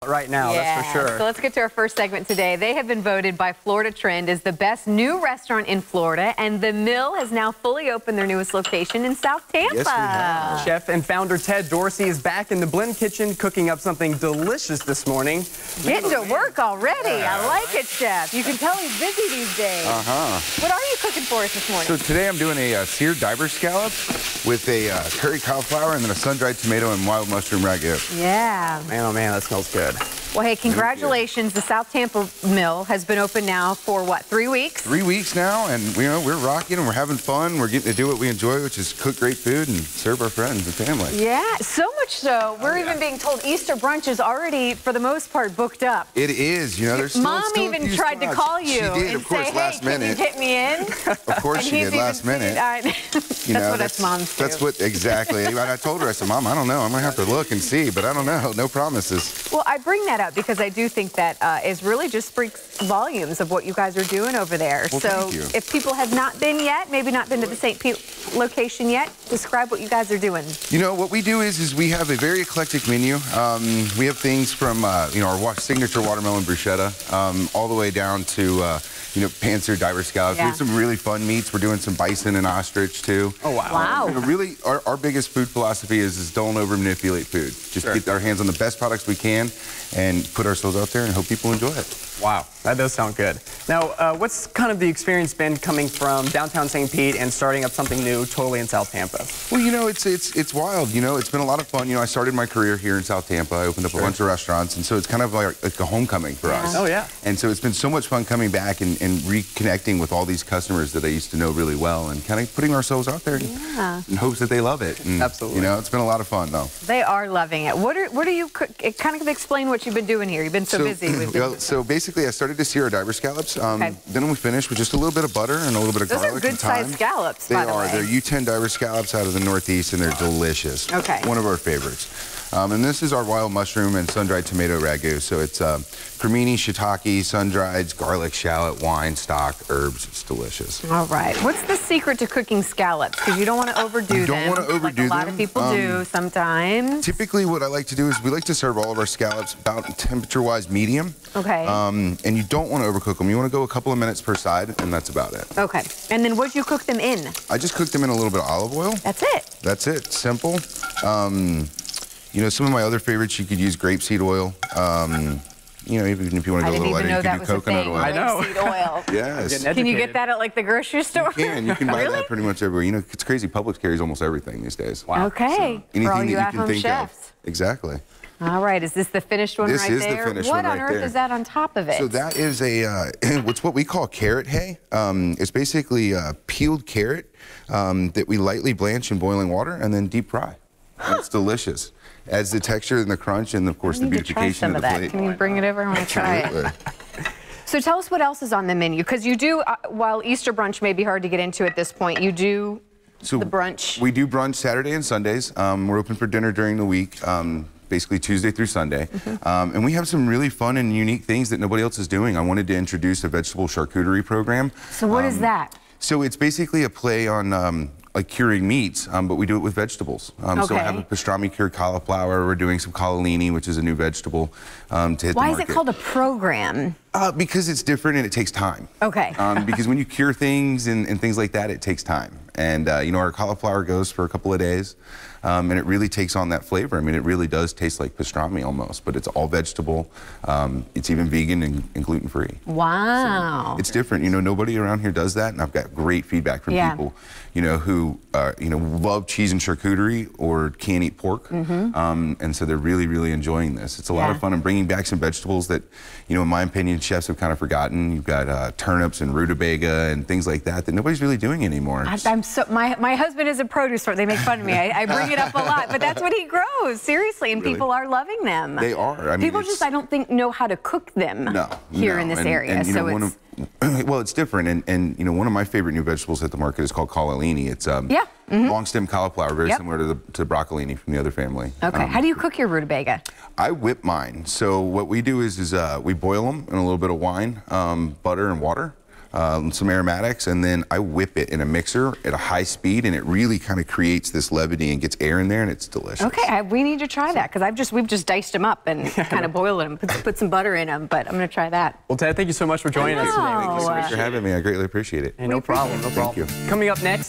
right now, that's for sure. So let's get to our first segment today. They have been voted by Florida Trend as the best new restaurant in Florida, and the Mill has now fully opened their newest location in South Tampa. Yes, we have. Chef and founder Ted Dorsey is back in the Blend Kitchen cooking up something delicious this morning. Getting to work already. I like it, Chef. You can tell he's busy these days. What are you cooking for us this morning? So today I'm doing a seared diver scallop with a curry cauliflower and then a sun-dried tomato and wild mushroom ragu. Yeah. Man, oh man, that smells good. Well, hey, congratulations. The South Tampa Mill has been open now for, what, 3 weeks? 3 weeks now, and we're rocking and we're having fun. We're getting to do what we enjoy, which is cook great food and serve our friends and family. Yeah, so much so. We're even being told Easter brunch is already, for the most part, booked up. It is. You know, there's Mom still even tried to call you and say, hey, can you get me in? Of course she did, last minute. That's what us moms do. That's what, exactly. I told her, I said, Mom, I don't know. I'm going to have to look and see, but I don't know. No promises. Well, I bring that up because I do think that is really just speaks volumes of what you guys are doing over there. Well, so if people have not been yet, maybe not been to the St. Pete location yet, describe what you guys are doing. You know, what we do is we have a very eclectic menu. We have things from, you know, our signature watermelon bruschetta all the way down to, you know, pan-seared diver scallops. We have some really fun meats. We're doing some bison and ostrich, too. Oh, wow. Wow. You know, really, our biggest food philosophy is don't over-manipulate food. Just get our hands on the best products we can and put ourselves out there and hope people enjoy it. Wow, that does sound good. Now, what's kind of the experience been coming from downtown St. Pete and starting up something new totally in South Tampa? Well, you know, it's wild. You know, it's been a lot of fun. You know, I started my career here in South Tampa. I opened up a bunch of restaurants, and so it's kind of like a homecoming for us. Oh, yeah. And so it's been so much fun coming back and reconnecting with all these customers that I used to know really well and kind of putting ourselves out there in hopes that they love it. And, absolutely. You know, it's been a lot of fun, though. They are loving it. What are you, kind of explain what you've been doing here. You've been so busy. So basically, I started to sear our diver scallops. Then we finished with just a little bit of butter and a little bit of garlic. Those are good-sized scallops, by the way. They're U10 diver scallops out of the Northeast, and they're delicious. Okay. One of our favorites. And this is our wild mushroom and sun-dried tomato ragu. So it's cremini, shiitake, sun-dried, garlic, shallot, wine, stock, herbs. It's delicious. All right. What's the secret to cooking scallops? Because you don't want to overdo them. You don't want to overdo them. Like a lot of people do sometimes. Typically, what I like to do is we like to serve all of our scallops about temperature-wise medium. Okay. And you don't want to overcook them. You want to go a couple of minutes per side, and that's about it. Okay. And then what do you cook them in? I just cook them in a little bit of olive oil. That's it? That's it. Simple. You know, some of my other favorites, you could use grapeseed oil. You know, even if you want to go a little lighter, you can do coconut oil. I know. Grapeseed oil. Yes. Can you get that at like the grocery store? You can. You can buy that pretty much everywhere. You know, it's crazy. Publix carries almost everything these days. Wow. Okay. So For all anything you that you can at-home think chefs. of. Exactly. All right. Is this the finished one right there? This is the finished one right there. What on earth is that on top of it? So that is a what's what we call carrot hay. It's basically peeled carrot that we lightly blanch in boiling water and then deep fry. It's delicious. Adds the texture and the crunch and, of course, the beautification of the plate. Can you bring it over? I want to try it. So tell us what else is on the menu, because you do, while Easter brunch may be hard to get into at this point, you do the brunch. We do brunch Saturday and Sundays. We're open for dinner during the week, basically Tuesday through Sunday. And we have some really fun and unique things that nobody else is doing. I wanted to introduce a vegetable charcuterie program. So what is that? So it's basically a play on like curing meats, but we do it with vegetables. So I have a pastrami cured cauliflower. We're doing some collini, which is a new vegetable to hit the market. Why is it called a program? Because it's different and it takes time. Okay. Because when you cure things and things like that, it takes time. And, you know, our cauliflower goes for a couple of days, and it really takes on that flavor. I mean, it really does taste like pastrami almost, but it's all vegetable. It's even vegan and gluten-free. Wow. So it's different. You know, nobody around here does that, and I've got great feedback from people, you know, who, you know, love cheese and charcuterie or can't eat pork. And so they're really, really enjoying this. It's a lot of fun. I'm bringing back some vegetables that, you know, in my opinion, chefs have kind of forgotten. You've got turnips and rutabaga and things like that nobody's really doing anymore. My husband is a produce store. They make fun of me. I bring it up a lot, but that's what he grows, seriously, and people are loving them. They are. I mean, people just, I don't think, know how to cook them here in this area. And, you so know, well, it's different, and you know, one of my favorite new vegetables at the market is called collini. It's long stem cauliflower, very similar to broccolini from the other family. Okay. How do you cook your rutabaga? I whip mine. So what we do is we boil them in a little bit of wine, butter, and water. some aromatics, and then I whip it in a mixer at a high speed, and it really kind of creates this levity and gets air in there, and it's delicious. Okay, we need to try that because we've just diced them up and kind of boiled them, put some butter in them. But I'm going to try that. Well, Ted, thank you so much for joining us today. Thank you so much for having me. I greatly appreciate it. Hey, no problem. No problem. Thank you. Coming up next.